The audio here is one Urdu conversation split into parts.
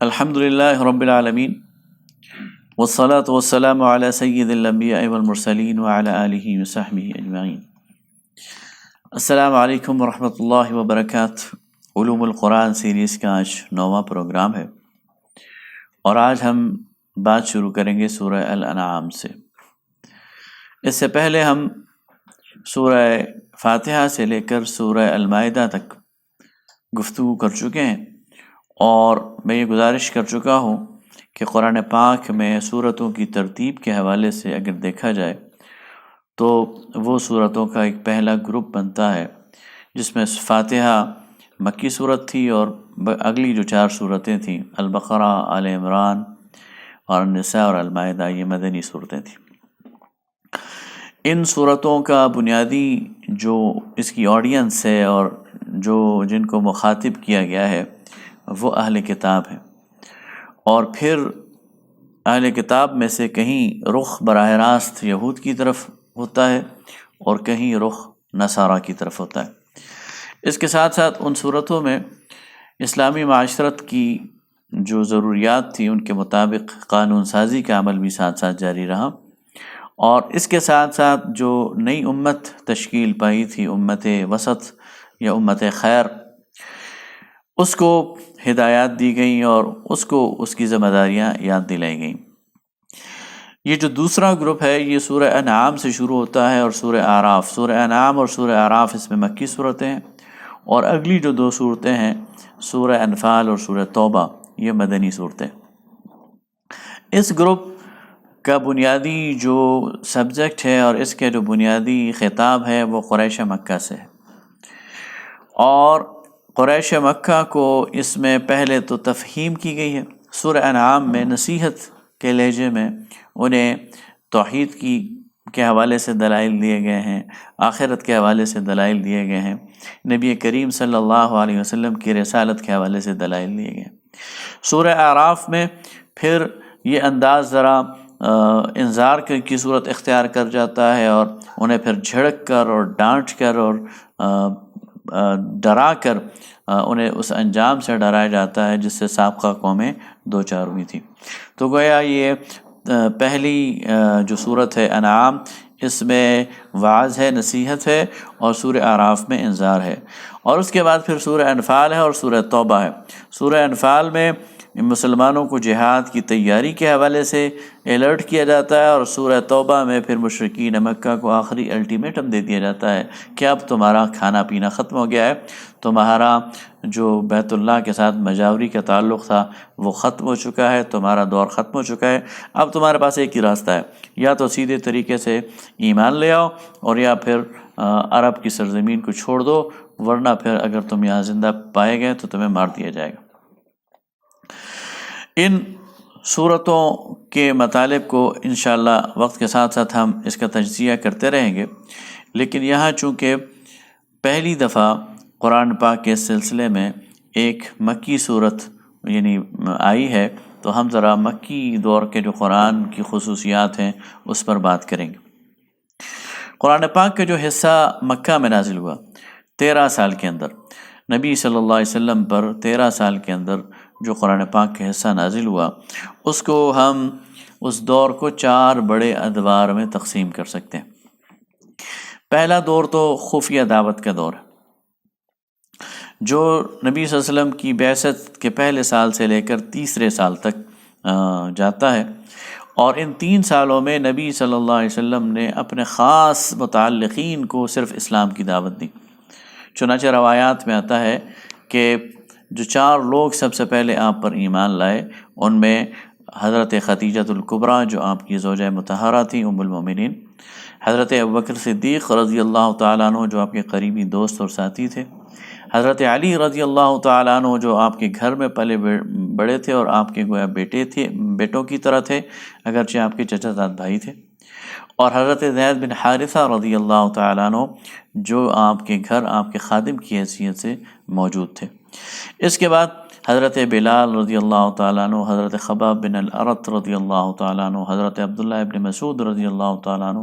الحمد للہ رب العالمین والصلاة والسلام علی سید الانبیاء والمرسلین وعلی آلہ وصحبہ اجمعین۔ السلام علیکم ورحمۃ اللہ وبرکاتہ۔ علوم القرآن سیریز کا آج 9واں پروگرام ہے، اور آج ہم بات شروع کریں گے سورہ الانعام سے۔ اس سے پہلے ہم سورہ فاتحہ سے لے کر سورہ المائدہ تک گفتگو کر چکے ہیں، اور میں یہ گزارش کر چکا ہوں کہ قرآن پاک میں سورتوں کی ترتیب کے حوالے سے اگر دیکھا جائے تو وہ سورتوں کا ایک پہلا گروپ بنتا ہے جس میں فاتحہ مکی صورت تھی، اور اگلی جو 4 صورتیں تھیں البقرہ، آل عمران اور النساء اور المائدہ، یہ مدنی صورتیں تھیں۔ ان صورتوں کا بنیادی جو اس کی آڈینس ہے اور جن کو مخاطب کیا گیا ہے وہ اہل کتاب ہیں، اور پھر اہل کتاب میں سے کہیں رخ براہ راست یہود کی طرف ہوتا ہے اور کہیں رخ نصارہ کی طرف ہوتا ہے۔ اس کے ساتھ ساتھ ان صورتوں میں اسلامی معاشرت کی جو ضروریات تھی ان کے مطابق قانون سازی کا عمل بھی ساتھ ساتھ جاری رہا، اور اس کے ساتھ ساتھ جو نئی امت تشکیل پائی تھی، امت وسط یا امت خیر، اس کو ہدایات دی گئیں اور اس کو اس کی ذمہ داریاں یاد دلائی گئیں۔ یہ جو دوسرا گروپ ہے یہ سورہ انعام سے شروع ہوتا ہے، اور سورہ اعراف، سورہ انعام اور سورہ اعراف اس میں مکی صورتیں ہیں، اور اگلی جو 2 صورتیں ہیں سورہ انفال اور سورہ توبہ، یہ مدنی صورتیں۔ اس گروپ کا بنیادی جو سبجیکٹ ہے اور اس کے جو بنیادی خطاب ہے وہ قریش مکہ سے ہے، اور قریش مکہ کو اس میں پہلے تو تفہیم کی گئی ہے۔ سورہ انعام میں نصیحت کے لہجے میں انہیں توحید کے حوالے سے دلائل دیے گئے ہیں، آخرت کے حوالے سے دلائل دیے گئے ہیں، نبی کریم صلی اللہ علیہ وسلم کی رسالت کے حوالے سے دلائل دیے گئے ہیں۔ سورہ اعراف میں پھر یہ انداز ذرا انذار کی صورت اختیار کر جاتا ہے، اور انہیں پھر جھڑک کر اور ڈانٹ کر اور ڈرا کر انہیں اس انجام سے ڈرایا جاتا ہے جس سے سابقہ قومیں 2-4 ہوئی تھیں۔ تو گویا یہ پہلی جو صورت ہے انعام، اس میں وعظ ہے، نصیحت ہے، اور سورہ اعراف میں انذار ہے، اور اس کے بعد پھر سورہ انفال ہے اور سورہ توبہ ہے۔ سورہ انفال میں مسلمانوں کو جہاد کی تیاری کے حوالے سے الرٹ کیا جاتا ہے، اور سورہ توبہ میں پھر مشرکین مکہ کو آخری الٹیمیٹم دے دیا جاتا ہے کہ اب تمہارا کھانا پینا ختم ہو گیا ہے، تمہارا جو بیت اللہ کے ساتھ مجاوری کا تعلق تھا وہ ختم ہو چکا ہے، تمہارا دور ختم ہو چکا ہے، اب تمہارے پاس ایک ہی راستہ ہے، یا تو سیدھے طریقے سے ایمان لے آؤ، اور یا پھر عرب کی سرزمین کو چھوڑ دو، ورنہ پھر اگر تم یہاں زندہ پائے گئے تو تمہیں مار دیا جائے گا۔ ان صورتوں کے مطالب کو انشاءاللہ وقت کے ساتھ ساتھ ہم اس کا تجزیہ کرتے رہیں گے، لیکن یہاں چونکہ پہلی دفعہ قرآن پاک کے سلسلے میں ایک مکی صورت یعنی آئی ہے، تو ہم ذرا مکی دور کے جو قرآن کی خصوصیات ہیں اس پر بات کریں گے۔ قرآن پاک کا جو حصہ مکہ میں نازل ہوا 13 سال کے اندر، نبی صلی اللہ علیہ وسلم پر 13 سال کے اندر جو قرآن پاک کا حصہ نازل ہوا، اس کو ہم اس دور کو 4 بڑے ادوار میں تقسیم کر سکتے ہیں۔ پہلا دور تو خفیہ دعوت کا دور ہے، جو نبی صلی اللہ علیہ وسلم کی بعثت کے پہلے سال سے لے کر تیسرے سال تک جاتا ہے، اور ان 3 سالوں میں نبی صلی اللہ علیہ وسلم نے اپنے خاص متعلقین کو صرف اسلام کی دعوت دی۔ چنانچہ روایات میں آتا ہے کہ جو 4 لوگ سب سے پہلے آپ پر ایمان لائے، ان میں حضرت خدیجۃ الکبریٰ جو آپ کی زوجہ مطہرہ تھیں، ام المومنین، حضرت ابوبکر صدیق رضی اللہ تعالیٰ عنہ جو آپ کے قریبی دوست اور ساتھی تھے، حضرت علی رضی اللہ تعالیٰ عنہ جو آپ کے گھر میں پلے بڑے تھے اور آپ کے گویا بیٹوں کی طرح تھے، اگرچہ آپ کے چچا زاد بھائی تھے، اور حضرت زید بن حارثہ رضی اللہ تعالیٰ عنہ جو آپ کے گھر آپ کے خادم کی حیثیت سے موجود تھے۔ اس کے بعد حضرت بلال رضی اللہ تعالیٰ عنہ، حضرت خباب بن الارت رضی اللہ تعالیٰ عنہ، حضرت عبداللہ ابن مسعود رضی اللہ تعالیٰ عنہ،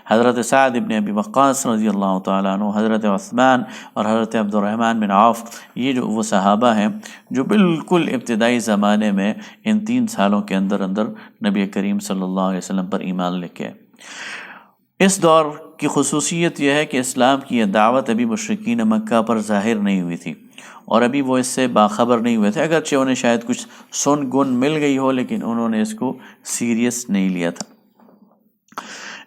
حضرت سعد ابن ابی وقاص رضی اللہ تعالیٰ عنہ، حضرت عثمان اور حضرت عبد الرحمن بن عوف، یہ جو وہ صحابہ ہیں جو بالکل ابتدائی زمانے میں ان 3 سالوں کے اندر اندر نبی کریم صلی اللہ علیہ وسلم پر ایمان لے کے آئے۔ اس دور کی خصوصیت یہ ہے کہ اسلام کی یہ دعوت ابھی مشرکین مکہ پر ظاہر نہیں ہوئی تھی، اور ابھی وہ اس سے باخبر نہیں ہوئے تھے، اگرچہ انہیں شاید کچھ سن گن مل گئی ہو، لیکن انہوں نے اس کو سیریس نہیں لیا تھا۔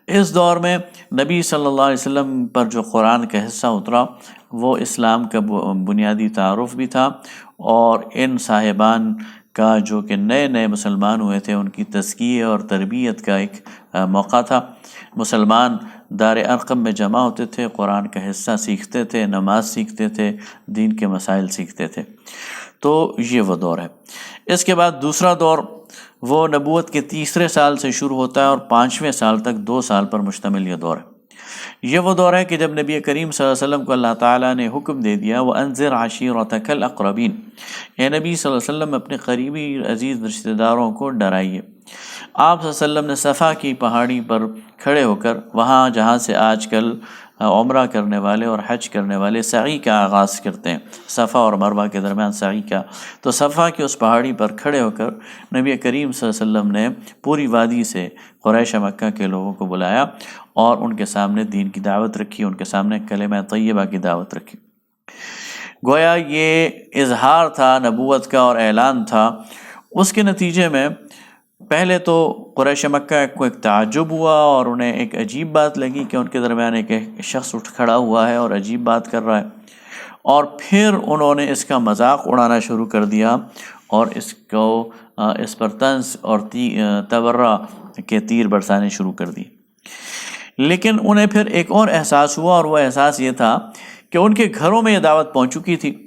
اس دور میں نبی صلی اللہ علیہ وسلم پر جو قرآن کا حصہ اترا وہ اسلام کا بنیادی تعارف بھی تھا، اور ان صاحبان کا جو کہ نئے نئے مسلمان ہوئے تھے ان کی تزکیے اور تربیت کا ایک موقع تھا۔ مسلمان دار ارقم میں جمع ہوتے تھے، قرآن کا حصہ سیکھتے تھے، نماز سیکھتے تھے، دین کے مسائل سیکھتے تھے۔ تو یہ وہ دور ہے۔ اس کے بعد دوسرا دور وہ نبوت کے 3 سال سے شروع ہوتا ہے اور 5ویں سال تک 2 سال پر مشتمل یہ دور ہے۔ یہ وہ دور ہے کہ جب نبی کریم صلی اللہ علیہ وسلم کو اللہ تعالیٰ نے حکم دے دیا وَأَنذِرْ عَشِيرَتَكَ الْأَقْرَبِينَ، اے نبی صلی اللہ علیہ وسلم اپنے قریبی عزیز رشتہ داروں کو ڈرائیے۔ آپ صلی اللہ علیہ وسلم نے صفا کی پہاڑی پر کھڑے ہو کر، وہاں جہاں سے آج کل عمرہ کرنے والے اور حج کرنے والے سعی کا آغاز کرتے ہیں، صفا اور مروہ کے درمیان سعی کا، تو صفا کی اس پہاڑی پر کھڑے ہو کر نبی کریم صلی اللہ علیہ وسلم نے پوری وادی سے قریش مکہ کے لوگوں کو بلایا اور ان کے سامنے دین کی دعوت رکھی، ان کے سامنے کلمہ طیبہ کی دعوت رکھی۔ گویا یہ اظہار تھا نبوت کا اور اعلان تھا۔ اس کے نتیجے میں پہلے تو قریش مکہ کو ایک تعجب ہوا اور انہیں ایک عجیب بات لگی کہ ان کے درمیان ایک شخص اٹھ کھڑا ہوا ہے اور عجیب بات کر رہا ہے، اور پھر انہوں نے اس کا مذاق اڑانا شروع کر دیا اور اس پر طنز اور تبرہ کے تیر برسانے شروع کر دیے۔ لیکن انہیں پھر ایک اور احساس ہوا، اور وہ احساس یہ تھا کہ ان کے گھروں میں یہ دعوت پہنچ چکی تھی،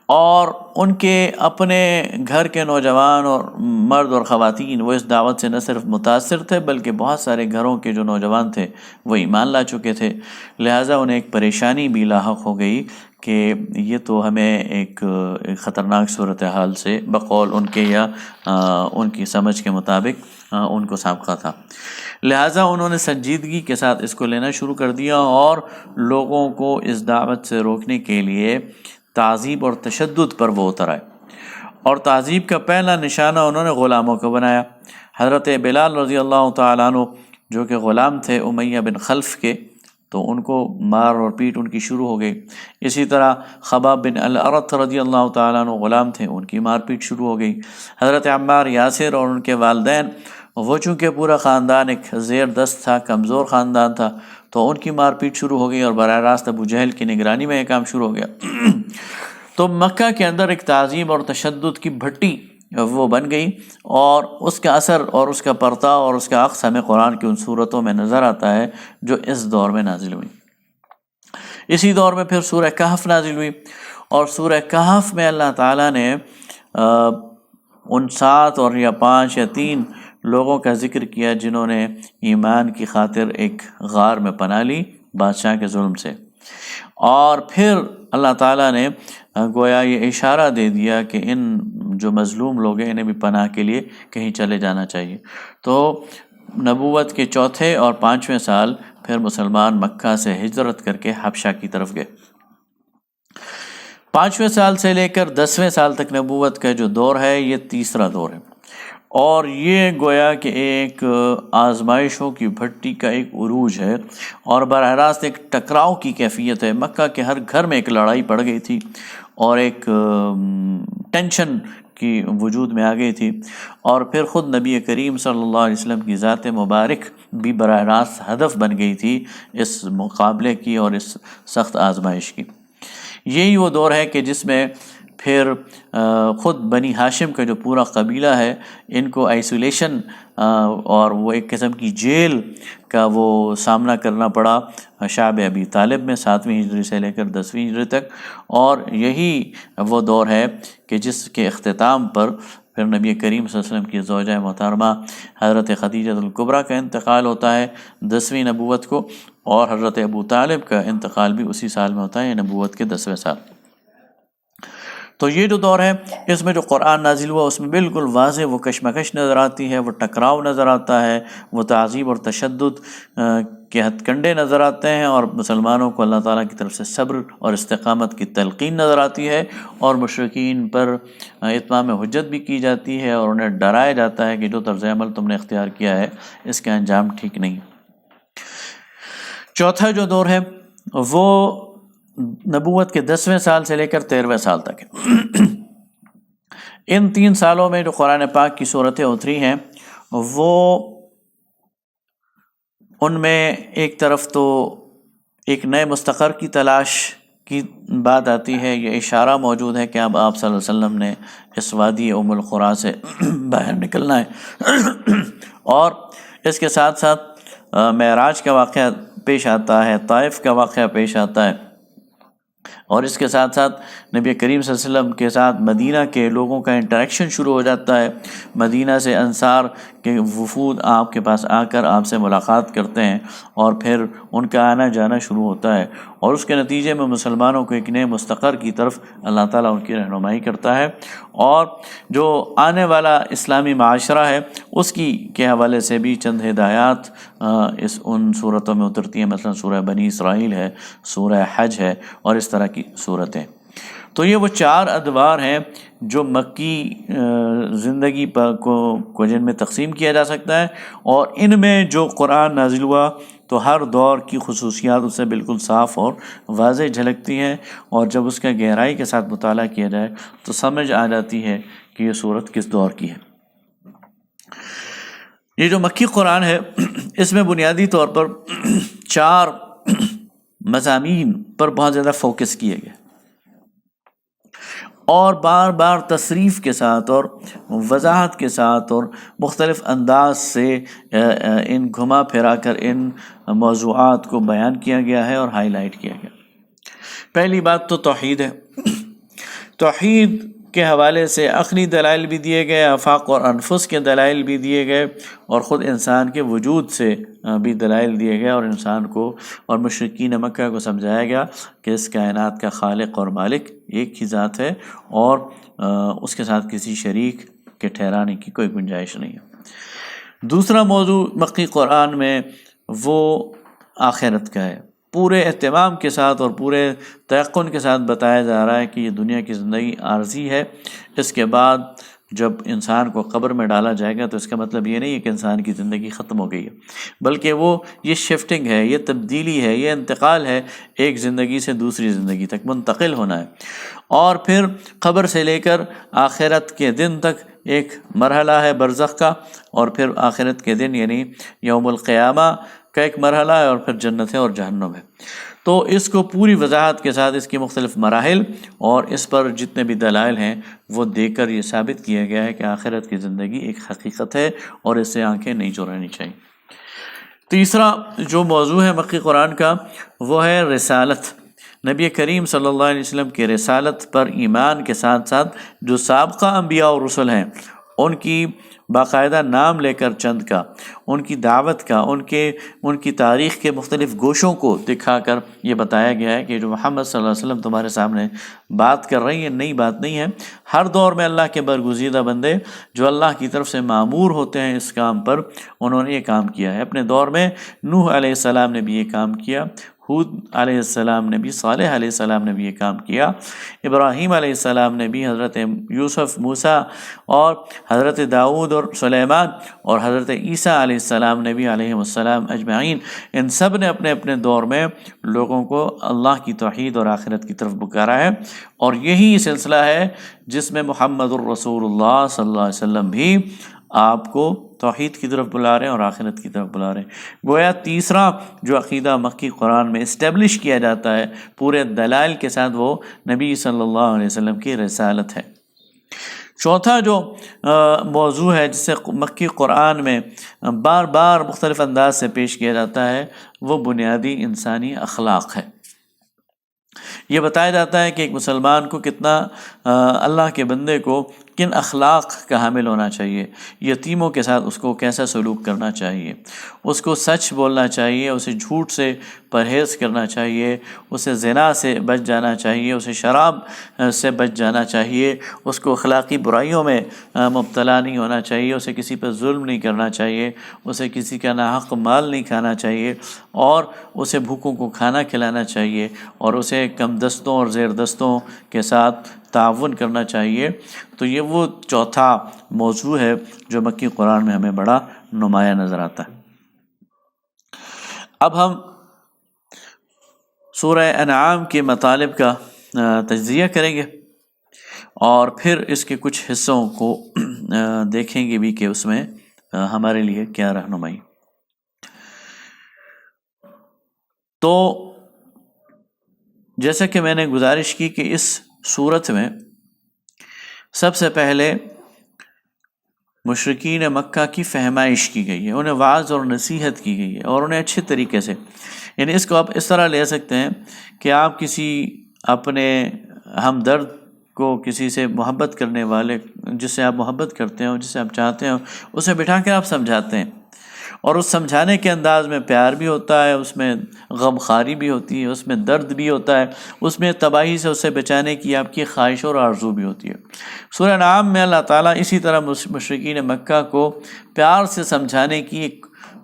اور ان کے اپنے گھر کے نوجوان اور مرد اور خواتین وہ اس دعوت سے نہ صرف متاثر تھے بلکہ بہت سارے گھروں کے جو نوجوان تھے وہ ایمان لا چکے تھے۔ لہٰذا انہیں ایک پریشانی بھی لاحق ہو گئی کہ یہ تو ہمیں ایک خطرناک صورتحال سے بقول ان کے یا ان کی سمجھ کے مطابق ان کو سابقہ تھا۔ لہٰذا انہوں نے سنجیدگی کے ساتھ اس کو لینا شروع کر دیا اور لوگوں کو اس دعوت سے روکنے کے لیے تعذیب اور تشدد پر وہ اتر آئے، اور تعذیب کا پہلا نشانہ انہوں نے غلاموں کو بنایا۔ حضرت بلال رضی اللہ تعالیٰ عنہ جو کہ غلام تھے امیہ بن خلف کے، تو ان کو مار اور پیٹ ان کی شروع ہو گئی۔ اسی طرح خباب بن الارت رضی اللہ تعالیٰ عنہ غلام تھے، ان کی مار پیٹ شروع ہو گئی۔ حضرت عمار یاسر اور ان کے والدین، وہ چونکہ پورا خاندان ایک زیر دست تھا، کمزور خاندان تھا، تو ان کی مار پیٹ شروع ہو گئی، اور براہ راست ابو جہل کی نگرانی میں یہ کام شروع ہو گیا۔ تو مکہ کے اندر ایک تعظیم اور تشدد کی بھٹی وہ بن گئی، اور اس کا اثر اور اس کا پرتاؤ اور اس کا عکس ہمیں قرآن کی ان صورتوں میں نظر آتا ہے جو اس دور میں نازل ہوئی۔ اسی دور میں پھر سورہ کہف نازل ہوئی، اور سورہ کہف میں اللہ تعالیٰ نے ان 7 اور یا 5 یا 3 لوگوں کا ذکر کیا جنہوں نے ایمان کی خاطر ایک غار میں پناہ لی بادشاہ کے ظلم سے، اور پھر اللہ تعالیٰ نے گویا یہ اشارہ دے دیا کہ ان جو مظلوم لوگ ہیں انہیں بھی پناہ کے لیے کہیں چلے جانا چاہیے۔ تو نبوت کے 4 اور 5ویں سال پھر مسلمان مکہ سے ہجرت کر کے حبشہ کی طرف گئے۔ 5ویں سال سے لے کر 10ویں سال تک نبوت کا جو دور ہے یہ تیسرا دور ہے، اور یہ گویا کہ ایک آزمائشوں کی بھٹی کا ایک عروج ہے، اور براہ راست ایک ٹکراؤ کی کیفیت ہے۔ مکہ کے ہر گھر میں ایک لڑائی پڑ گئی تھی اور ایک ٹینشن کی وجود میں آ گئی تھی، اور پھر خود نبی کریم صلی اللہ علیہ وسلم کی ذات مبارک بھی براہ راست ہدف بن گئی تھی اس مقابلے کی اور اس سخت آزمائش کی۔ یہی وہ دور ہے کہ جس میں پھر خود بنی ہاشم کا جو پورا قبیلہ ہے ان کو آئسولیشن اور وہ ایک قسم کی جیل کا وہ سامنا کرنا پڑا شعب ابی طالب میں 7ویں ہجری سے لے کر 10ویں ہجری تک، اور یہی وہ دور ہے کہ جس کے اختتام پر پھر نبی کریم صلی اللہ علیہ وسلم کی زوجہ محترمہ حضرت خدیجہ الکبریٰ کا انتقال ہوتا ہے 10ویں نبوت کو، اور حضرت ابو طالب کا انتقال بھی اسی سال میں ہوتا ہے، نبوت کے 10ویں سال۔ تو یہ جو دور ہے اس میں جو قرآن نازل ہوا اس میں بالکل واضح وہ کشمکش نظر آتی ہے، وہ ٹکراؤ نظر آتا ہے، وہ تعذیب اور تشدد کے ہتھ کنڈے نظر آتے ہیں، اور مسلمانوں کو اللہ تعالیٰ کی طرف سے صبر اور استقامت کی تلقین نظر آتی ہے، اور مشرکین پر اتمام حجت بھی کی جاتی ہے، اور انہیں ڈرایا جاتا ہے کہ جو طرز عمل تم نے اختیار کیا ہے اس کا انجام ٹھیک نہیں۔ چوتھا جو دور ہے وہ نبوت کے 10ویں سال سے لے کر 13ویں سال تک ہے۔ ان 3 سالوں میں جو قرآن پاک کی صورتیں اتری ہیں وہ ان میں ایک طرف تو ایک نئے مستقر کی تلاش کی بات آتی ہے، یہ اشارہ موجود ہے کہ اب آپ صلی اللہ علیہ وسلم نے اس وادی ام القریٰ سے باہر نکلنا ہے، اور اس کے ساتھ ساتھ معراج کا واقعہ پیش آتا ہے، طائف کا واقعہ پیش آتا ہے، اور اس کے ساتھ ساتھ نبی کریم صلی اللہ علیہ وسلم کے ساتھ مدینہ کے لوگوں کا انٹریکشن شروع ہو جاتا ہے، مدینہ سے انصار کے وفود آپ کے پاس آ کر آپ سے ملاقات کرتے ہیں، اور پھر ان کا آنا جانا شروع ہوتا ہے، اور اس کے نتیجے میں مسلمانوں کو ایک نئے مستقر کی طرف اللہ تعالیٰ ان کی رہنمائی کرتا ہے، اور جو آنے والا اسلامی معاشرہ ہے اس کی کے حوالے سے بھی چند ہدایات ان صورتوں میں اترتی ہیں، مثلا سورہ بنی اسرائیل ہے، سورہ حج ہے، اور اس طرح کی صورتیں۔ تو یہ وہ 4 ادوار ہیں جو مکی زندگی کو جن میں تقسیم کیا جا سکتا ہے، اور ان میں جو قرآن نازل ہوا تو ہر دور کی خصوصیات اس سے بالکل صاف اور واضح جھلکتی ہیں، اور جب اس کا گہرائی کے ساتھ مطالعہ کیا جائے تو سمجھ آ جاتی ہے کہ یہ صورت کس دور کی ہے۔ یہ جو مکی قرآن ہے اس میں بنیادی طور پر 4 مضامین پر بہت زیادہ فوکس کیے گئے، اور بار بار تصریف کے ساتھ اور وضاحت کے ساتھ اور مختلف انداز سے ان گھما پھرا کر ان موضوعات کو بیان کیا گیا ہے اور ہائی لائٹ کیا گیا۔ پہلی بات تو توحید ہے۔ توحید کے حوالے سے عقلی دلائل بھی دیے گئے، آفاق اور انفس کے دلائل بھی دیے گئے، اور خود انسان کے وجود سے بھی دلائل دیے گئے، اور انسان کو اور مشرکین مکہ کو سمجھایا گیا کہ اس کائنات کا خالق اور مالک ایک ہی ذات ہے، اور اس کے ساتھ کسی شریک کے ٹھہرانے کی کوئی گنجائش نہیں ہے۔ دوسرا موضوع مکی قرآن میں وہ آخرت کا ہے، پورے اہتمام کے ساتھ اور پورے تیقن کے ساتھ بتایا جا رہا ہے کہ یہ دنیا کی زندگی عارضی ہے، اس کے بعد جب انسان کو قبر میں ڈالا جائے گا تو اس کا مطلب یہ نہیں ہے کہ انسان کی زندگی ختم ہو گئی ہے، بلکہ وہ یہ شفٹنگ ہے، یہ تبدیلی ہے، یہ انتقال ہے، ایک زندگی سے دوسری زندگی تک منتقل ہونا ہے، اور پھر قبر سے لے کر آخرت کے دن تک ایک مرحلہ ہے برزخ کا، اور پھر آخرت کے دن یعنی یوم القیامہ کا ایک مرحلہ ہے، اور پھر جنت ہے اور جہنم ہے۔ تو اس کو پوری وضاحت کے ساتھ اس کی مختلف مراحل اور اس پر جتنے بھی دلائل ہیں وہ دے کر یہ ثابت کیا گیا ہے کہ آخرت کی زندگی ایک حقیقت ہے، اور اس سے آنکھیں نہیں چرانی چاہیے۔ تیسرا جو موضوع ہے مکی قرآن کا وہ ہے رسالت۔ نبی کریم صلی اللہ علیہ وسلم کی رسالت پر ایمان کے ساتھ ساتھ جو سابقہ انبیاء اور رسل ہیں ان کی باقاعدہ نام لے کر چند کا، ان کی دعوت کا، ان کی تاریخ کے مختلف گوشوں کو دکھا کر یہ بتایا گیا ہے کہ جو محمد صلی اللہ علیہ وسلم تمہارے سامنے بات کر رہی ہیں نئی بات نہیں ہے، ہر دور میں اللہ کے برگزیدہ بندے جو اللہ کی طرف سے مامور ہوتے ہیں اس کام پر، انہوں نے یہ کام کیا ہے۔ اپنے دور میں نوح علیہ السلام نے بھی یہ کام کیا، ہود علیہ السلام نے بھی، صالح علیہ السلام نے بھی یہ کام کیا، ابراہیم علیہ السلام نے بھی، حضرت یوسف، موسیٰ اور حضرت داؤد اور سلیمان اور حضرت عیسیٰ علیہ السلام نے بھی علیہم السلام اجمعین، ان سب نے اپنے اپنے دور میں لوگوں کو اللہ کی توحید اور آخرت کی طرف پکارا ہے، اور یہی سلسلہ ہے جس میں محمد الرسول اللہ صلی اللہ علیہ وسلم بھی آپ کو توحید کی طرف بلا رہے ہیں اور آخرت کی طرف بلا رہے ہیں۔ گویا تیسرا جو عقیدہ مکی قرآن میں اسٹیبلش کیا جاتا ہے پورے دلائل کے ساتھ، وہ نبی صلی اللہ علیہ وسلم کی رسالت ہے۔ چوتھا جو موضوع ہے جسے مکی قرآن میں بار بار مختلف انداز سے پیش کیا جاتا ہے، وہ بنیادی انسانی اخلاق ہے۔ یہ بتایا جاتا ہے کہ ایک مسلمان کو کتنا اللہ کے بندے کو کن اخلاق کا حامل ہونا چاہیے، یتیموں کے ساتھ اس کو کیسا سلوک کرنا چاہیے، اس کو سچ بولنا چاہیے، اسے جھوٹ سے پرہیز کرنا چاہیے، اسے زنا سے بچ جانا چاہیے، اسے شراب سے بچ جانا چاہیے، اس کو اخلاقی برائیوں میں مبتلا نہیں ہونا چاہیے، اسے کسی پر ظلم نہیں کرنا چاہیے، اسے کسی کا ناحق مال نہیں کھانا چاہیے، اور اسے بھوکوں کو کھانا کھلانا چاہیے، اور اسے کم دستوں اور زیر دستوں کے ساتھ تعاون کرنا چاہیے۔ تو یہ وہ چوتھا موضوع ہے جو مکی قرآن میں ہمیں بڑا نمایاں نظر آتا ہے۔ اب ہم سورہ انعام کے مطالب کا تجزیہ کریں گے اور پھر اس کے کچھ حصوں کو دیکھیں گے بھی کہ اس میں ہمارے لیے کیا رہنمائی۔ تو جیسا کہ میں نے گزارش کی کہ اس صورت میں سب سے پہلے مشرکین مکہ کی فہمائش کی گئی ہے، انہیں وعظ اور نصیحت کی گئی ہے، اور انہیں اچھے طریقے سے، یعنی اس کو آپ اس طرح لے سکتے ہیں کہ آپ کسی اپنے ہمدرد کو، کسی سے محبت کرنے والے جس سے آپ محبت کرتے ہیں، جس سے آپ چاہتے ہیں، اسے بٹھا کے آپ سمجھاتے ہیں، اور اس سمجھانے کے انداز میں پیار بھی ہوتا ہے، اس میں غم خاری بھی ہوتی ہے، اس میں درد بھی ہوتا ہے، اس میں تباہی سے اسے بچانے کی آپ کی خواہش اور آرزو بھی ہوتی ہے۔ سورہ انعام میں اللہ تعالیٰ اسی طرح مشرکین مکہ کو پیار سے سمجھانے کی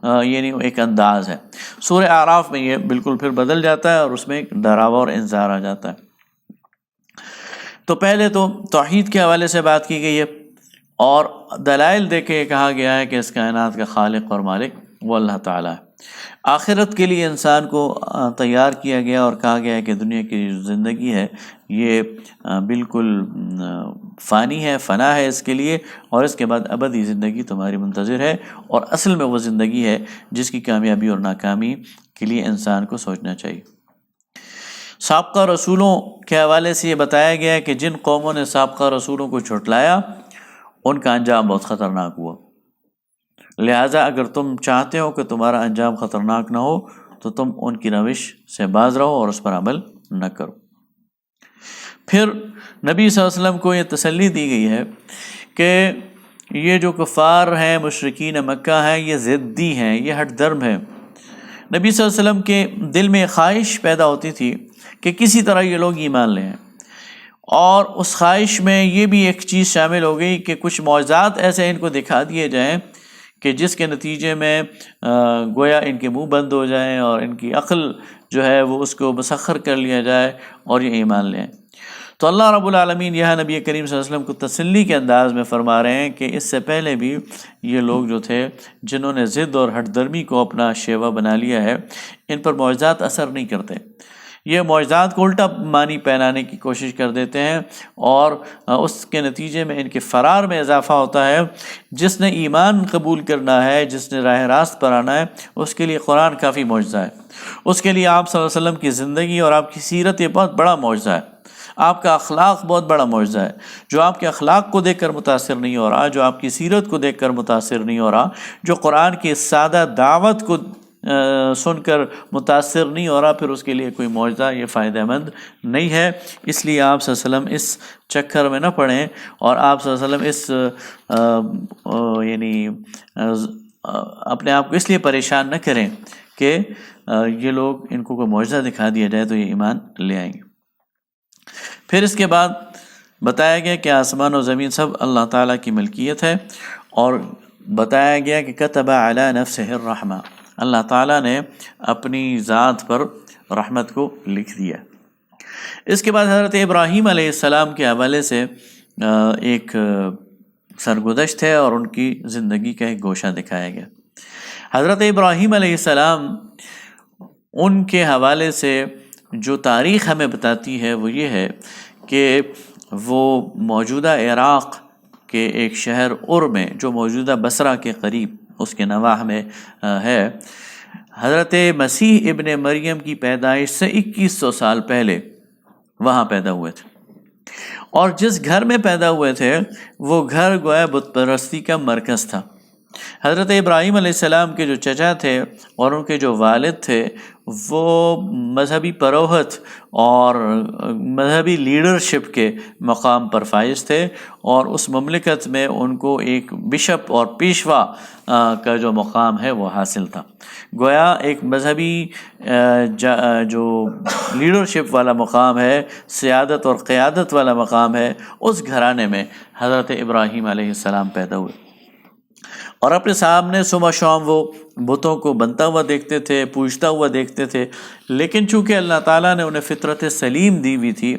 یعنی ایک انداز ہے۔ سورہ اعراف میں یہ بالکل پھر بدل جاتا ہے اور اس میں ایک ڈراوا اور انذار آ جاتا ہے۔ تو پہلے تو توحید کے حوالے سے بات کی گئی ہے، اور دلائل دے کے کہا گیا ہے کہ اس کائنات کا خالق اور مالک وہ اللہ تعالیٰ ہے۔ آخرت کے لیے انسان کو تیار کیا گیا اور کہا گیا ہے کہ دنیا کی جو زندگی ہے یہ بالکل فانی ہے، فنا ہے اس کے لیے، اور اس کے بعد ابدی زندگی تمہاری منتظر ہے، اور اصل میں وہ زندگی ہے جس کی کامیابی اور ناکامی کے لیے انسان کو سوچنا چاہیے۔ سابقہ رسولوں کے حوالے سے یہ بتایا گیا ہے کہ جن قوموں نے سابقہ رسولوں کو جھٹلایا ان کا انجام بہت خطرناک ہوا، لہٰذا اگر تم چاہتے ہو کہ تمہارا انجام خطرناک نہ ہو تو تم ان کی روش سے باز رہو اور اس پر عمل نہ کرو۔ پھر نبی صلی اللہ علیہ وسلم کو یہ تسلی دی گئی ہے کہ یہ جو کفار ہیں، مشرکین مکہ ہیں، یہ ضدی ہیں، یہ ہٹ درم ہیں۔ نبی صلی اللہ علیہ وسلم کے دل میں خواہش پیدا ہوتی تھی کہ کسی طرح یہ لوگ ایمان لیں، اور اس خواہش میں یہ بھی ایک چیز شامل ہو گئی کہ کچھ معجزات ایسے ان کو دکھا دیے جائیں کہ جس کے نتیجے میں گویا ان کے منہ بند ہو جائیں اور ان کی عقل جو ہے وہ اس کو مسخر کر لیا جائے اور یہ ایمان لیں۔ تو اللہ رب العالمین یہاں نبی کریم صلی اللہ علیہ وسلم کو تسلی کے انداز میں فرما رہے ہیں کہ اس سے پہلے بھی یہ لوگ جو تھے جنہوں نے ضد اور ہٹ درمی کو اپنا شیوا بنا لیا ہے، ان پر معجزات اثر نہیں کرتے، یہ معجزات کو الٹا معنی پہنانے کی کوشش کر دیتے ہیں، اور اس کے نتیجے میں ان کے فرار میں اضافہ ہوتا ہے۔ جس نے ایمان قبول کرنا ہے، جس نے راہ راست پر آنا ہے، اس کے لیے قرآن کافی معجزہ ہے، اس کے لیے آپ صلی اللہ علیہ وسلم کی زندگی اور آپ کی سیرت یہ بہت بڑا معجزہ ہے، آپ کا اخلاق بہت بڑا معجزہ ہے۔ جو آپ کے اخلاق کو دیکھ کر متاثر نہیں ہو رہا، جو آپ کی سیرت کو دیکھ کر متاثر نہیں ہو رہا، جو قرآن کی سادہ دعوت کو سن کر متاثر نہیں ہو رہا، پھر اس کے لیے کوئی معجزہ یہ فائدہ مند نہیں ہے۔ اس لیے آپ صلی اللہ علیہ وسلم اس چکر میں نہ پڑیں، اور آپ صلی اللہ علیہ وسلم اس یعنی اپنے آپ کو اس لیے پریشان نہ کریں کہ یہ لوگ ان کو کوئی معجزہ دکھا دیا جائے تو یہ ایمان لے آئیں گے۔ پھر اس کے بعد بتایا گیا کہ آسمان و زمین سب اللہ تعالیٰ کی ملکیت ہے، اور بتایا گیا کہ کتب علی نفسہ الرحمہ، اللہ تعالیٰ نے اپنی ذات پر رحمت کو لکھ دیا۔ اس کے بعد حضرت ابراہیم علیہ السلام کے حوالے سے ایک سرگزشت ہے اور ان کی زندگی کا ایک گوشہ دکھایا گیا۔ حضرت ابراہیم علیہ السلام، ان کے حوالے سے جو تاریخ ہمیں بتاتی ہے وہ یہ ہے کہ وہ موجودہ عراق کہ ایک شہر میں جو موجودہ بصرہ کے قریب اس کے نواح میں ہے، حضرت مسیح ابن مریم کی پیدائش سے 2100 سال پہلے وہاں پیدا ہوئے تھے، اور جس گھر میں پیدا ہوئے تھے وہ گھر گویا بت پرستی کا مرکز تھا۔ حضرت ابراہیم علیہ السلام کے جو چچا تھے اور ان کے جو والد تھے وہ مذہبی پروہت اور مذہبی لیڈرشپ کے مقام پر فائز تھے، اور اس مملکت میں ان کو ایک بشپ اور پیشوا کا جو مقام ہے وہ حاصل تھا۔ گویا ایک مذہبی جو لیڈرشپ والا مقام ہے، سیادت اور قیادت والا مقام ہے، اس گھرانے میں حضرت ابراہیم علیہ السلام پیدا ہوئے، اور اپنے سامنے صبح شام وہ بتوں کو بنتا ہوا دیکھتے تھے، پوجتا ہوا دیکھتے تھے، لیکن چونکہ اللہ تعالیٰ نے انہیں فطرت سلیم دی ہوئی تھی،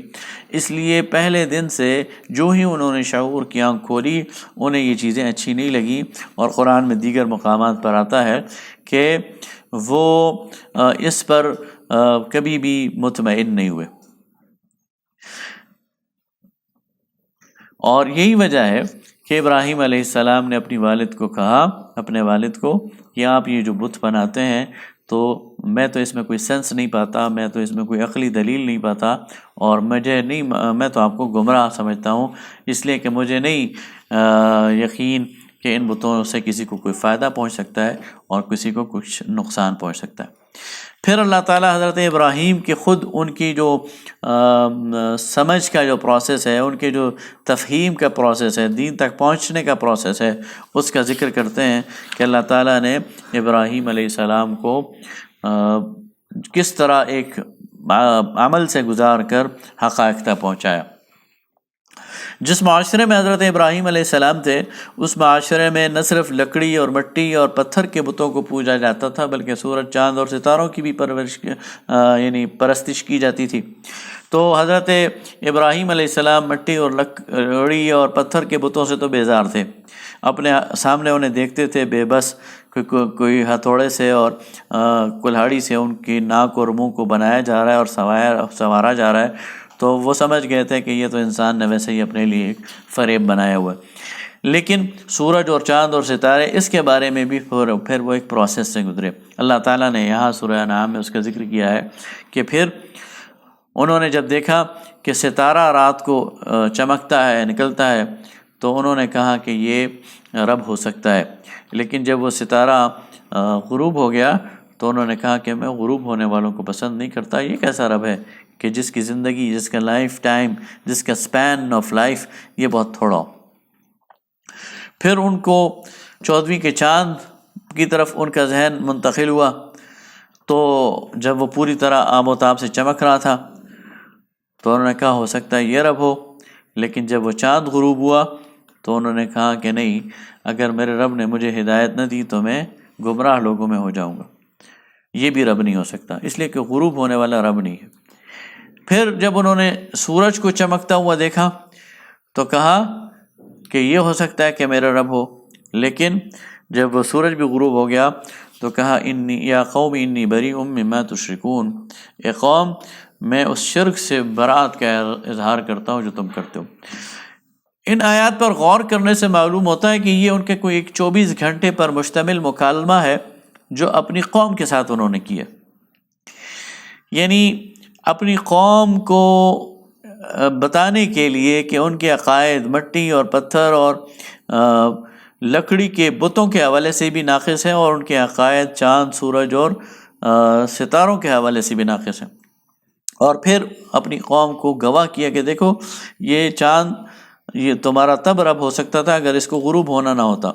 اس لیے پہلے دن سے جو ہی انہوں نے شعور کی آنکھ کھولی انہیں یہ چیزیں اچھی نہیں لگیں، اور قرآن میں دیگر مقامات پر آتا ہے کہ وہ اس پر کبھی بھی مطمئن نہیں ہوئے۔ اور یہی وجہ ہے کہ ابراہیم علیہ السلام نے اپنے والد کو کہا کہ آپ یہ جو بت بناتے ہیں تو میں تو اس میں کوئی سینس نہیں پاتا، میں تو اس میں کوئی عقلی دلیل نہیں پاتا، اور میں تو آپ کو گمراہ سمجھتا ہوں، اس لیے کہ مجھے نہیں یقین کہ ان بتوں سے کسی کو کوئی فائدہ پہنچ سکتا ہے اور کسی کو کچھ نقصان پہنچ سکتا ہے۔ پھر اللہ تعالیٰ حضرت ابراہیم کے خود ان کی جو سمجھ کا جو پروسیس ہے، ان کے جو تفہیم کا پروسیس ہے، دین تک پہنچنے کا پروسیس ہے، اس کا ذکر کرتے ہیں کہ اللہ تعالیٰ نے ابراہیم علیہ السلام کو کس طرح ایک عمل سے گزار کر حقائق تک پہنچایا۔ جس معاشرے میں حضرت ابراہیم علیہ السلام تھے، اس معاشرے میں نہ صرف لکڑی اور مٹی اور پتھر کے بتوں کو پوجا جاتا تھا، بلکہ سورج، چاند اور ستاروں کی بھی پرستش کی جاتی تھی۔ تو حضرت ابراہیم علیہ السلام مٹی اور لکڑی اور پتھر کے بتوں سے تو بیزار تھے، اپنے سامنے انہیں دیکھتے تھے بے بس، کوئی ہتھوڑے سے اور کلہاڑی سے ان کی ناک اور منہ کو بنایا جا رہا ہے اور سنوارا جا رہا ہے، تو وہ سمجھ گئے تھے کہ یہ تو انسان نے ویسے ہی اپنے لیے ایک فریب بنایا ہوا ہے۔ لیکن سورج اور چاند اور ستارے، اس کے بارے میں بھی پھر وہ ایک پروسیس سے گزرے۔ اللہ تعالیٰ نے یہاں سورہ انعام میں اس کا ذکر کیا ہے کہ پھر انہوں نے جب دیکھا کہ ستارہ رات کو چمکتا ہے، نکلتا ہے، تو انہوں نے کہا کہ یہ رب ہو سکتا ہے، لیکن جب وہ ستارہ غروب ہو گیا تو انہوں نے کہا کہ میں غروب ہونے والوں کو پسند نہیں کرتا، یہ کیسا رب ہے کہ جس کی زندگی، جس کا لائف ٹائم، جس کا سپین آف لائف یہ بہت تھوڑا ہو۔ پھر ان کو 14ویں کے چاند کی طرف ان کا ذہن منتقل ہوا، تو جب وہ پوری طرح آب و تاب سے چمک رہا تھا تو انہوں نے کہا ہو سکتا ہے یہ رب ہو، لیکن جب وہ چاند غروب ہوا تو انہوں نے کہا کہ نہیں، اگر میرے رب نے مجھے ہدایت نہ دی تو میں گمراہ لوگوں میں ہو جاؤں گا، یہ بھی رب نہیں ہو سکتا، اس لیے کہ غروب ہونے والا رب نہیں ہے۔ پھر جب انہوں نے سورج کو چمکتا ہوا دیکھا تو کہا کہ یہ ہو سکتا ہے کہ میرا رب ہو، لیکن جب وہ سورج بھی غروب ہو گیا تو کہا یا قوم انی بریء مما تشرکون، اے قوم میں اس شرک سے برات کا اظہار کرتا ہوں جو تم کرتے ہو۔ ان آیات پر غور کرنے سے معلوم ہوتا ہے کہ یہ ان کے کوئی ایک 24 گھنٹے پر مشتمل مکالمہ ہے جو اپنی قوم کے ساتھ انہوں نے کیا، یعنی اپنی قوم کو بتانے کے لیے کہ ان کے عقائد مٹی اور پتھر اور لکڑی کے بتوں کے حوالے سے بھی ناقص ہیں، اور ان کے عقائد چاند، سورج اور ستاروں کے حوالے سے بھی ناقص ہیں، اور پھر اپنی قوم کو گواہ کیا کہ دیکھو یہ چاند، یہ تمہارا تب رب ہو سکتا تھا اگر اس کو غروب ہونا نہ ہوتا،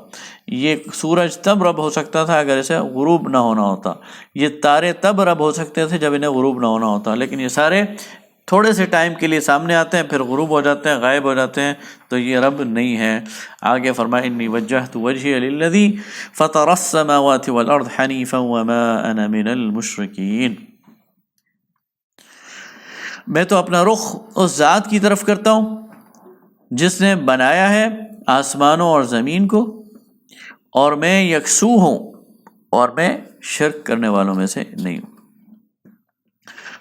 یہ سورج تب رب ہو سکتا تھا اگر اسے غروب نہ ہونا ہوتا، یہ تارے تب رب ہو سکتے تھے جب انہیں غروب نہ ہونا ہوتا، لیکن یہ سارے تھوڑے سے ٹائم کے لیے سامنے آتے ہیں، پھر غروب ہو جاتے ہیں، غائب ہو جاتے ہیں، تو یہ رب نہیں ہے۔ آگے فرمائے انی وجہت وجہی للذی فطر السماوات والارض حنیفا وما انا من المشرکین، میں تو اپنا رخ اس ذات کی طرف کرتا ہوں جس نے بنایا ہے آسمانوں اور زمین کو، اور میں یکسو ہوں اور میں شرک کرنے والوں میں سے نہیں ہوں۔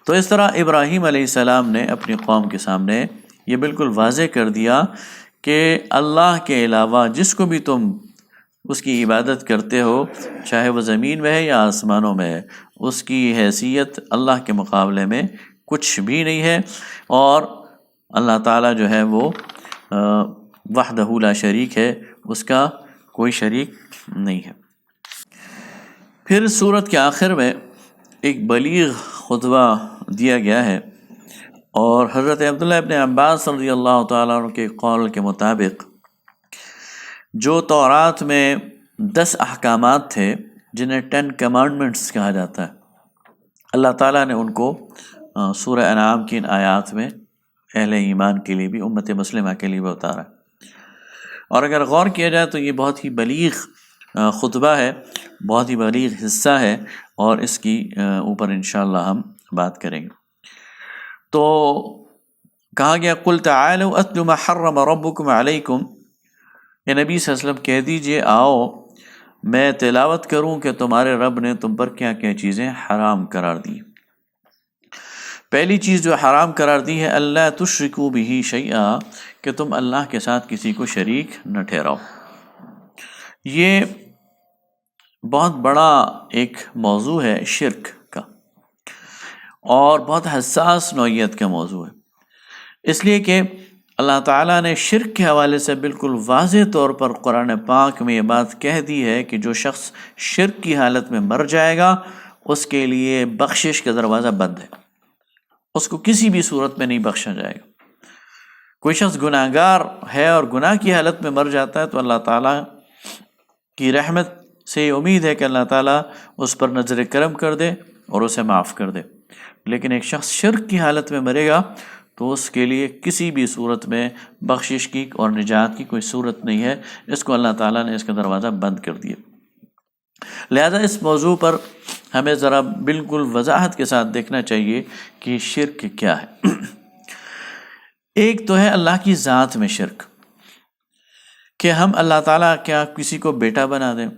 تو اس طرح ابراہیم علیہ السلام نے اپنی قوم کے سامنے یہ بالکل واضح کر دیا کہ اللہ کے علاوہ جس کو بھی تم اس کی عبادت کرتے ہو، چاہے وہ زمین میں ہے یا آسمانوں میں ہے، اس کی حیثیت اللہ کے مقابلے میں کچھ بھی نہیں ہے، اور اللہ تعالیٰ جو ہے وہ وحدہ لا شریک ہے، اس کا کوئی شریک نہیں ہے۔ پھر سورت کے آخر میں ایک بلیغ خطبہ دیا گیا ہے، اور حضرت عبداللہ ابن عباس رضی اللہ تعالیٰ عنہ کے قول کے مطابق جو تورات میں 10 احکامات تھے جنہیں 10 کمانڈمنٹس کہا جاتا ہے، اللہ تعالیٰ نے ان کو سورہ انعام کی ان آیات میں اہل ایمان کے لیے بھی، امت مسلمہ کے لیے بھی اتارا۔ اور اگر غور کیا جائے تو یہ بہت ہی بلیغ خطبہ ہے، بہت ہی بلیغ حصہ ہے، اور اس کی اوپر انشاءاللہ ہم بات کریں گے۔ تو کہا گیا قُلْ تَعَالَوْا أَتْلُ مَا حَرَّمَ رَبُّكُمْ عَلَيْكُمْ، اے نبی صلی اللہ علیہ وسلم کہہ دیجئے آؤ میں تلاوت کروں کہ تمہارے رب نے تم پر کیا کیا چیزیں حرام قرار دی۔ پہلی چیز جو حرام قرار دی ہے اللہ تشرکوا بہ شیئا، کہ تم اللہ کے ساتھ کسی کو شریک نہ ٹھہراؤ۔ یہ بہت بڑا ایک موضوع ہے شرک کا، اور بہت حساس نوعیت کا موضوع ہے، اس لیے کہ اللہ تعالیٰ نے شرک کے حوالے سے بالکل واضح طور پر قرآن پاک میں یہ بات کہہ دی ہے کہ جو شخص شرک کی حالت میں مر جائے گا اس کے لیے بخشش کا دروازہ بند ہے، اس کو کسی بھی صورت میں نہیں بخشا جائے گا۔ کوئی شخص گناہ گار ہے اور گناہ کی حالت میں مر جاتا ہے تو اللہ تعالیٰ کی رحمت سے یہ امید ہے کہ اللہ تعالیٰ اس پر نظر کرم کر دے اور اسے معاف کر دے، لیکن ایک شخص شرک کی حالت میں مرے گا تو اس کے لیے کسی بھی صورت میں بخشش کی اور نجات کی کوئی صورت نہیں ہے، اس کو اللہ تعالیٰ نے اس کا دروازہ بند کر دیا۔ لہذا اس موضوع پر ہمیں ذرا بالکل وضاحت کے ساتھ دیکھنا چاہیے کہ شرک کیا ہے۔ ایک تو ہے اللہ کی ذات میں شرک، کہ ہم اللہ تعالیٰ کیا کسی کو بیٹا بنا دیں،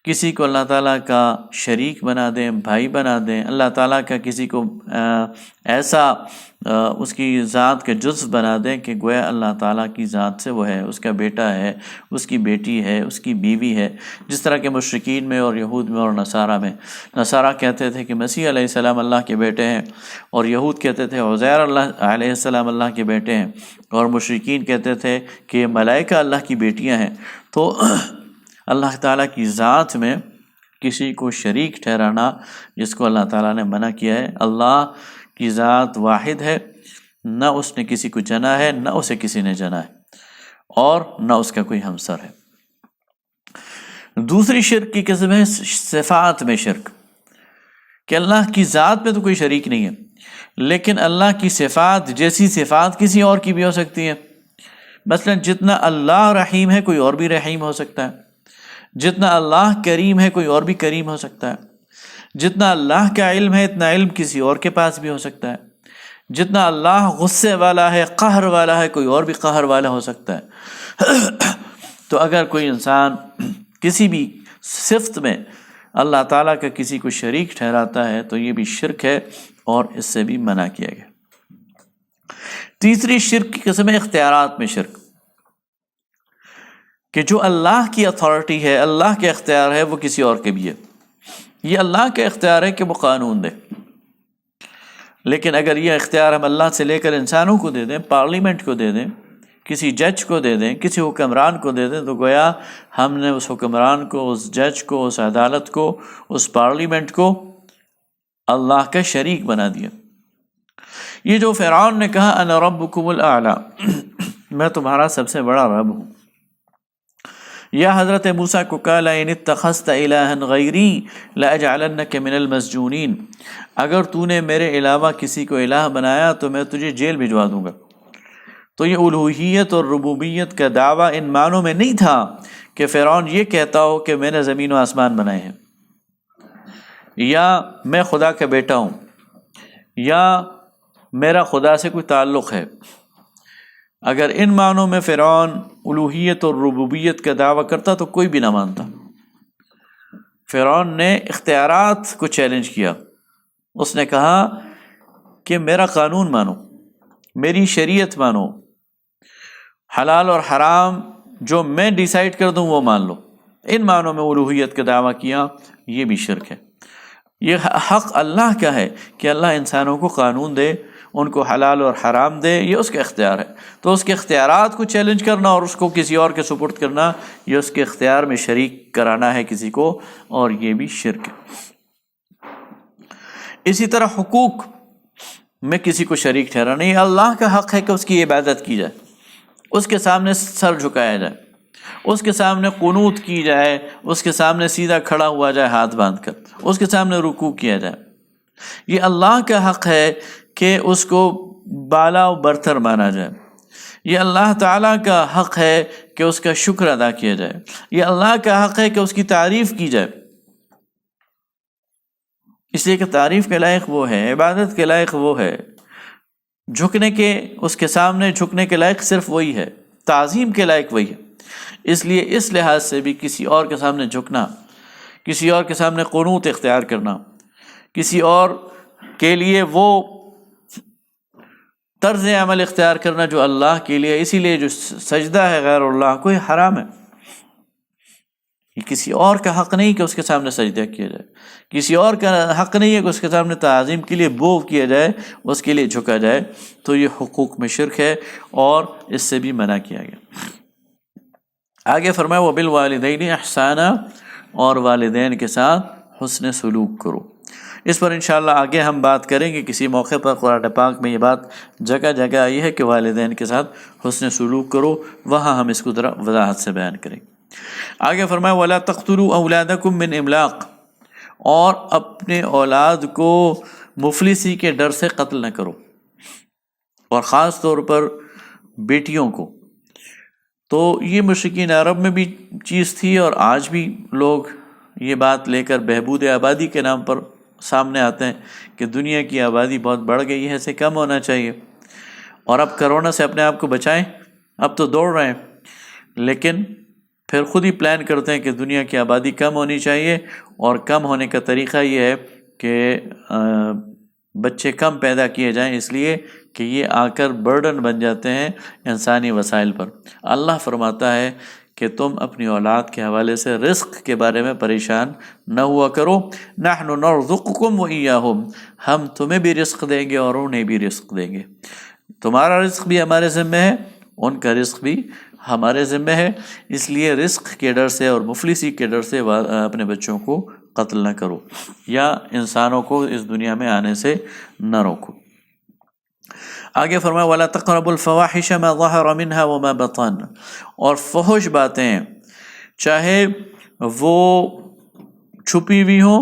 کسی کو اللہ تعالیٰ کا شریک بنا دیں، بھائی بنا دیں، اللہ تعالیٰ کا کسی کو ایسا اس کی ذات کے جزو بنا دیں کہ گویا اللہ تعالیٰ کی ذات سے وہ ہے، اس کا بیٹا ہے، اس کی بیٹی ہے، اس کی بیوی ہے، جس طرح کے مشرکین میں اور یہود میں اور نصارہ میں، نصارہ کہتے تھے کہ مسیح علیہ السلام اللہ کے بیٹے ہیں، اور یہود کہتے تھے عزیر اللہ علیہ السلام اللہ کے بیٹے ہیں، اور مشرکین کہتے تھے کہ ملائکہ اللہ کی بیٹیاں ہیں۔ تو اللہ تعالیٰ کی ذات میں کسی کو شریک ٹھہرانا، جس کو اللہ تعالیٰ نے منع کیا ہے۔ اللہ کی ذات واحد ہے، نہ اس نے کسی کو جنا ہے، نہ اسے کسی نے جنا ہے، اور نہ اس کا کوئی ہمسر ہے۔ دوسری شرک کی قسم ہے صفات میں شرک، کہ اللہ کی ذات میں تو کوئی شریک نہیں ہے، لیکن اللہ کی صفات جیسی صفات کسی اور کی بھی ہو سکتی ہیں۔ مثلا جتنا اللہ رحیم ہے کوئی اور بھی رحیم ہو سکتا ہے، جتنا اللہ کریم ہے کوئی اور بھی کریم ہو سکتا ہے، جتنا اللہ کا علم ہے اتنا علم کسی اور کے پاس بھی ہو سکتا ہے، جتنا اللہ غصے والا ہے، قہر والا ہے، کوئی اور بھی قہر والا ہو سکتا ہے۔ تو اگر کوئی انسان کسی بھی صفت میں اللہ تعالیٰ کا کسی کو شریک ٹھہراتا ہے تو یہ بھی شرک ہے، اور اس سے بھی منع کیا گیا۔ تیسری شرک کی قسم ہے اختیارات میں شرک، کہ جو اللہ کی اتھارٹی ہے، اللہ کے اختیار ہے، وہ کسی اور کے بھی ہے۔ یہ اللہ کا اختیار ہے کہ وہ قانون دے، لیکن اگر یہ اختیار ہم اللہ سے لے کر انسانوں کو دے دیں، پارلیمنٹ کو دے دیں، کسی جج کو دے دیں، کسی حکمران کو دے دیں، تو گویا ہم نے اس حکمران کو، اس جج کو، اس عدالت کو، اس پارلیمنٹ کو اللہ کا شریک بنا دیا۔ یہ جو فرعون نے کہا انا ربکم الاعلی، میں تمہارا سب سے بڑا رب ہوں، یا حضرت موسیٰ کو کہا لئن اتخذت الہا غیری لاجعلنک من المسجونین، اگر تو نے میرے علاوہ کسی کو الہ بنایا تو میں تجھے جیل بھجوا دوں گا۔ تو یہ الوہیت اور ربوبیت کا دعویٰ ان معنوں میں نہیں تھا کہ فرعون یہ کہتا ہو کہ میں نے زمین و آسمان بنائے ہیں، یا میں خدا کا بیٹا ہوں، یا میرا خدا سے کوئی تعلق ہے۔ اگر ان معنوں میں فرعون الوہیت اور ربوبیت کا دعویٰ کرتا تو کوئی بھی نہ مانتا۔ فرعون نے اختیارات کو چیلنج کیا، اس نے کہا کہ میرا قانون مانو، میری شریعت مانو، حلال اور حرام جو میں ڈیسائیڈ کر دوں وہ مان لو، ان معنوں میں الوہیت کا دعویٰ کیا، یہ بھی شرک ہے۔ یہ حق اللہ کا ہے کہ اللہ انسانوں کو قانون دے، ان کو حلال اور حرام دے، یہ اس کا اختیار ہے۔ تو اس کے اختیارات کو چیلنج کرنا اور اس کو کسی اور کے سپرد کرنا، یہ اس کے اختیار میں شریک کرانا ہے کسی کو، اور یہ بھی شرک ہے۔ اسی طرح حقوق میں کسی کو شریک ٹھہرانا، یہ اللہ کا حق ہے کہ اس کی عبادت کی جائے، اس کے سامنے سر جھکایا جائے، اس کے سامنے قنوت کی جائے، اس کے سامنے سیدھا کھڑا ہوا جائے ہاتھ باندھ کر، اس کے سامنے رکوع کیا جائے۔ یہ اللہ کا حق ہے کہ اس کو بالا و برتر مانا جائے۔ یہ اللہ تعالیٰ کا حق ہے کہ اس کا شکر ادا کیا جائے۔ یہ اللہ کا حق ہے کہ اس کی تعریف کی جائے، اس لیے کہ تعریف کے لائق وہ ہے، عبادت کے لائق وہ ہے، جھکنے کے اس کے سامنے جھکنے کے لائق صرف وہی ہے، تعظیم کے لائق وہی ہے۔ اس لیے اس لحاظ سے بھی کسی اور کے سامنے جھکنا، کسی اور کے سامنے قنوت اختیار کرنا، کسی اور کے لیے وہ طرز عمل اختیار کرنا جو اللہ کے لیے، اسی لیے جو سجدہ ہے غیر اللہ کو، یہ حرام ہے۔ یہ کسی اور کا حق نہیں کہ اس کے سامنے سجدہ کیا جائے، کسی اور کا حق نہیں ہے کہ اس کے سامنے تعظیم کے لیے بو کیا جائے، اس کے لیے جھکا جائے، تو یہ حقوق میں شرک ہے اور اس سے بھی منع کیا گیا۔ آگے فرمایا وَبِالْوَالِدَيْنِ احسانا، اور والدین کے ساتھ حسن سلوک کرو۔ اس پر انشاءاللہ آگے ہم بات کریں گے، کسی موقع پر قرآن پاک میں یہ بات جگہ جگہ آئی ہے کہ والدین کے ساتھ حسن سلوک کرو، وہاں ہم اس کو ذرا وضاحت سے بیان کریں گے۔ آگے فرمایا وَلَا تَقْتُلُوا أَوْلَادَكُمْ مِنْ إِمْلَاقٍ، اور اپنے اولاد کو مفلسی کے ڈر سے قتل نہ کرو، اور خاص طور پر بیٹیوں کو۔ تو یہ مشرکین عرب میں بھی چیز تھی، اور آج بھی لوگ یہ بات لے کر بہبود آبادی کے نام پر سامنے آتے ہیں کہ دنیا کی آبادی بہت بڑھ گئی ہے، اسے کم ہونا چاہیے، اور اب کرونا سے اپنے آپ کو بچائیں۔ اب تو دوڑ رہے ہیں، لیکن پھر خود ہی پلان کرتے ہیں کہ دنیا کی آبادی کم ہونی چاہیے، اور کم ہونے کا طریقہ یہ ہے کہ بچے کم پیدا کیے جائیں، اس لیے کہ یہ آ کر برڈن بن جاتے ہیں انسانی وسائل پر۔ اللہ فرماتا ہے کہ تم اپنی اولاد کے حوالے سے رزق کے بارے میں پریشان نہ ہوا کرو، نحن نرزقکم وإیاہم، ہم تمہیں بھی رزق دیں گے اور انہیں بھی رزق دیں گے۔ تمہارا رزق بھی ہمارے ذمہ ہے، ان کا رزق بھی ہمارے ذمہ ہے، اس لیے رزق کے ڈر سے اور مفلسی کے ڈر سے اپنے بچوں کو قتل نہ کرو، یا انسانوں کو اس دنیا میں آنے سے نہ روکو۔ آگے فرمایا وَلَا تَقْرَبُوا الْفَوَاحِشَ مَا ظَهَرَ مِنْهَا وَمَا بَطَنَ، اور فحش باتیں چاہے وہ چھپی ہوئی ہوں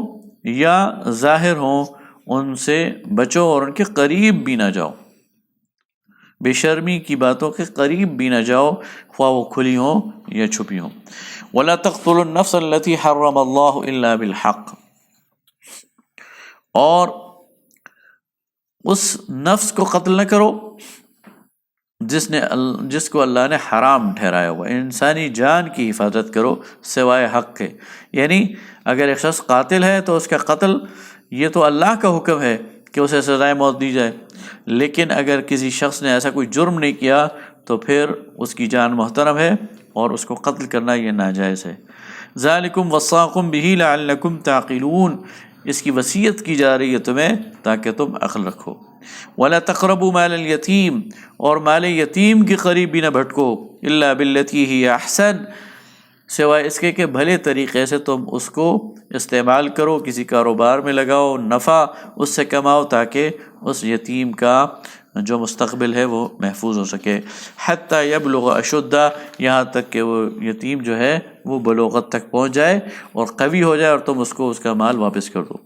یا ظاہر ہوں، ان سے بچو اور ان کے قریب بھی نہ جاؤ، بے شرمی کی باتوں کے قریب بھی نہ جاؤ، خواہ وہ کھلی ہوں یا چھپی ہوں۔ وَلَا تَقْتُلُوا النَّفْسَ الَّتِي حَرَّمَ اللَّهُ إِلَّا بِالْحَقِّ، اور اس نفس کو قتل نہ کرو جس کو اللہ نے حرام ٹھہرایا ہوا، انسانی جان کی حفاظت کرو سوائے حق کے۔ یعنی اگر ایک شخص قاتل ہے تو اس کا قتل، یہ تو اللہ کا حکم ہے کہ اسے سزائے موت دی جائے، لیکن اگر کسی شخص نے ایسا کوئی جرم نہیں کیا تو پھر اس کی جان محترم ہے، اور اس کو قتل کرنا یہ ناجائز ہے۔ ذالکم وصاکم بہ لعلکم تعقلون، اس کی وصیت کی جا رہی ہے تمہیں تاکہ تم عقل رکھو۔ ولا تقربوا مال الیتیم، اور مال یتیم کے قریب بھی نہ بھٹکو، الا باللتی ہی احسن، سوائے اس کے کہ بھلے طریقے سے تم اس کو استعمال کرو، کسی کاروبار میں لگاؤ، نفع اس سے کماؤ تاکہ اس یتیم کا جو مستقبل ہے وہ محفوظ ہو سکے۔ حتی یبلغ اشدہ، یہاں تک کہ وہ یتیم جو ہے وہ بلوغت تک پہنچ جائے اور قوی ہو جائے، اور تم اس کو اس کا مال واپس کر دو۔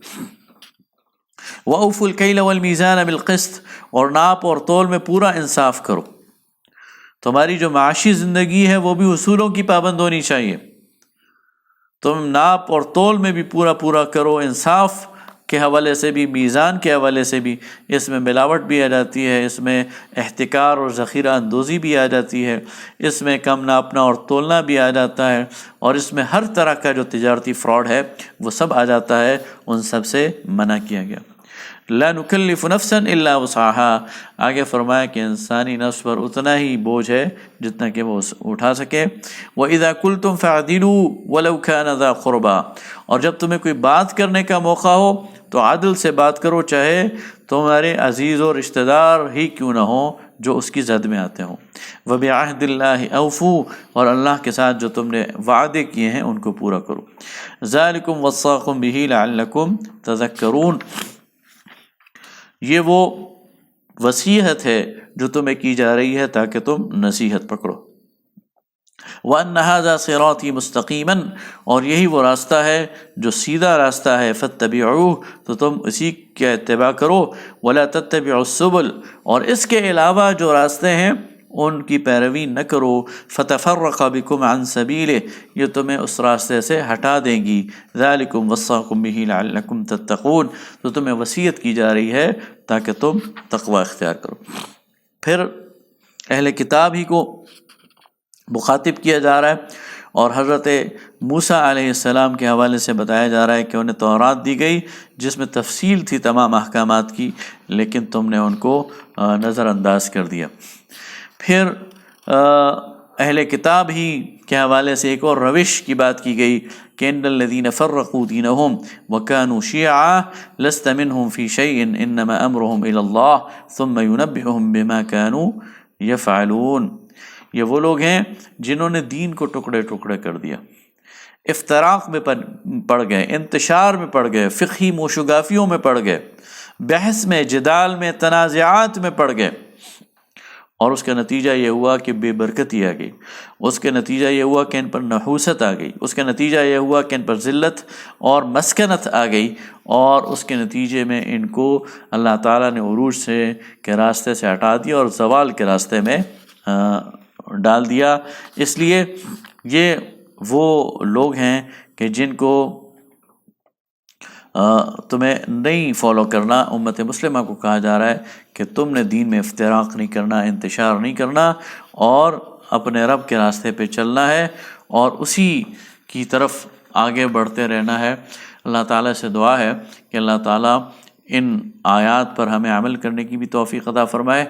وَأَوْفُوا الْكَيْلَ وَالْمِيزَانَ بِالْقِسْطِ، اور ناپ اور تول میں پورا انصاف کرو۔ تمہاری جو معاشی زندگی ہے وہ بھی اصولوں کی پابند ہونی چاہیے، تم ناپ اور تول میں بھی پورا کرو، انصاف کے حوالے سے بھی، میزان کے حوالے سے بھی۔ اس میں ملاوٹ بھی آ جاتی ہے، اس میں احتکار اور ذخیرہ اندوزی بھی آ جاتی ہے، اس میں کم ناپنا اور تولنا بھی آ جاتا ہے، اور اس میں ہر طرح کا جو تجارتی فراڈ ہے وہ سب آ جاتا ہے، ان سب سے منع کیا گیا۔ لا نکلف نفسا الا وسعها، آگے فرمایا کہ انسانی نفس پر اتنا ہی بوجھ ہے جتنا کہ وہ اٹھا سکے۔ وَإِذَا قُلْتُمْ فَاعْدِلُوا وَلَوْ كَانَ ذَا قُرْبَى، اور جب تمہیں کوئی بات کرنے کا موقع ہو تو عدل سے بات کرو، چاہے تمہارے عزیز و رشتہ دار ہی کیوں نہ ہوں جو اس کی زد میں آتے ہوں۔ وَبِعَهْدِ اللَّهِ أَوْفُوا، اور اللہ کے ساتھ جو تم نے وعدے کیے ہیں ان کو پورا کرو۔ ذَلِكُمْ وَصَّاكُمْ بِهِ لَعَلَّكُمْ تَذَكَّرُونَ، یہ وہ وصیحت ہے جو تمہیں کی جا رہی ہے تاکہ تم نصیحت پکڑو۔ وَأَنَّ هَذَا صِرَاطِي مُسْتَقِيمًا، اور یہی وہ راستہ ہے جو سیدھا راستہ ہے، فَاتَّبِعُوهُ، تو تم اسی کا اتباع کرو، وَلَا تَتَّبِعُوا السُّبُلَ، اور اس کے علاوہ جو راستے ہیں ان کی پیروی نہ کرو، فَتَفَرَّقَ بِكُمْ عَنْ سَبِيلِهِ، یہ تمہیں اس راستے سے ہٹا دیں گی۔ ذَلِكُمْ وَصَّاكُمْ بِهِ لَعَلَّكُمْ تَتَّقُونَ، تو تمہیں وصیت کی جا رہی ہے تاکہ تم تقوی اختیار کرو۔ پھر اہل کتاب ہی کو مخاطب کیا جا رہا ہے، اور حضرت موسیٰ علیہ السلام کے حوالے سے بتایا جا رہا ہے کہ انہیں تورات دی گئی جس میں تفصیل تھی تمام احکامات کی، لیکن تم نے ان کو نظر انداز کر دیا۔ پھر اہل کتاب ہی کے حوالے سے ایک اور روش کی بات کی گئی کہ ان الذین فرقوا دینہم وکانوا شیعا لست منہم فی شیء انما امرہم الی اللہ ثم ینبئہم بما کانوا یفعلون، یہ وہ لوگ ہیں جنہوں نے دین کو ٹکڑے ٹکڑے کر دیا، افتراق میں پڑ گئے، انتشار میں پڑ گئے، فقہی موشگافیوں میں پڑ گئے، بحث میں، جدال میں، تنازعات میں پڑ گئے، اور اس کا نتیجہ یہ ہوا کہ بے برکتی آ گئی، اس کا نتیجہ یہ ہوا کہ ان پر نحوست آ گئی، اس کا نتیجہ یہ ہوا کہ ان پر ذلت اور مسکنت آ گئی، اور اس کے نتیجے میں ان کو اللہ تعالیٰ نے عروج سے کے راستے سے ہٹا دیا اور زوال کے راستے میں ڈال دیا۔ اس لیے یہ وہ لوگ ہیں کہ جن کو تمہیں نہیں فالو کرنا، امت مسلمہ کو کہا جا رہا ہے کہ تم نے دین میں افتراق نہیں کرنا، انتشار نہیں کرنا، اور اپنے رب کے راستے پہ چلنا ہے اور اسی کی طرف آگے بڑھتے رہنا ہے۔ اللہ تعالیٰ سے دعا ہے کہ اللہ تعالیٰ ان آیات پر ہمیں عمل کرنے کی بھی توفیق عطا فرمائے،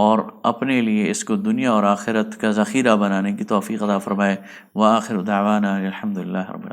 اور اپنے لیے اس کو دنیا اور آخرت کا ذخیرہ بنانے کی توفیق عطا فرمائے۔ وآخر دعوانا الحمدللہ رب العالمین۔